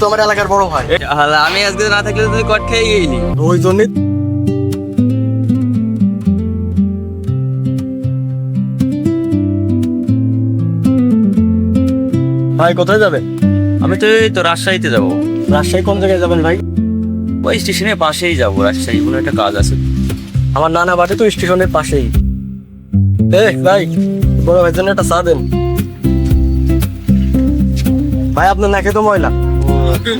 তো আমার এলাকার বড় ভাই। আমি আজকে না থাকলে তুই কট খেয়ে গেলি। ওই জন্যই ভাই কোথায় যাবেন? আমি তো এই তো রাজশাহীতে যাবো। রাজশাহী কোন জায়গায় যাবেন ভাই? ওই স্টেশনের পাশেই যাবো, রাজশাহী কোনো একটা কাজ আছে। আমার নানা বাড়ি তো স্টেশনের পাশেই। ভাই বড় ভাইয়ের জন্য একটা চা দেন। ভাই আপনার নাকে তো ময়লা।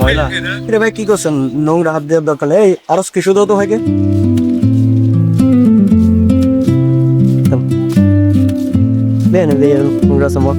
ময়লা রে ভাই, কি করছেন? নোংরা হাত দেওয়ার দরকার নেই। এই আরো কিছু দাও তো ভাইকে। Bene, via, grazie amor.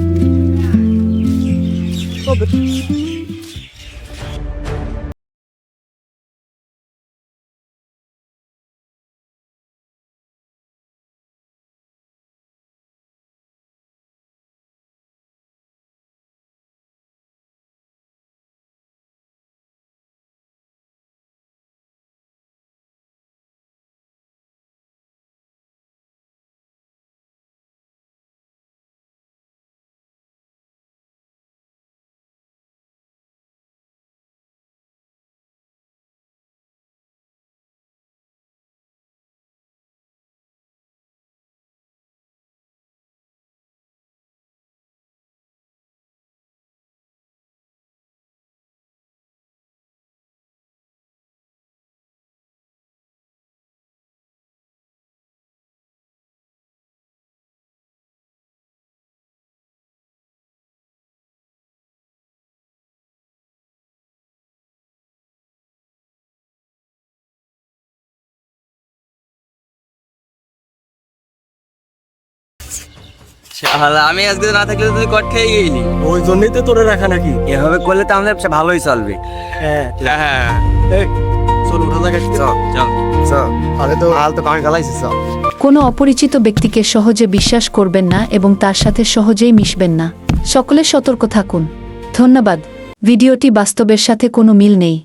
আমি আজকে না থাকলে তুই কট খেয়ে গেলি। ওই জন্যই তো তোরে রাখা নাকি। এভাবে করলে তো আমাদের ভালোই চলবে। হ্যাঁ হ্যাঁ, এই চল উঠা জায়গা। চল। আরে তো হাল তো কামে গালাইছিস। কোনো অপরিচিত ব্যক্তিকে সহজে বিশ্বাস করবেন না এবং তার সাথে সহজেই মিশবেন না। সকলে সতর্ক থাকুন। ধন্যবাদ। ভিডিওটি বাস্তবের সাথে কোনো মিল নেই।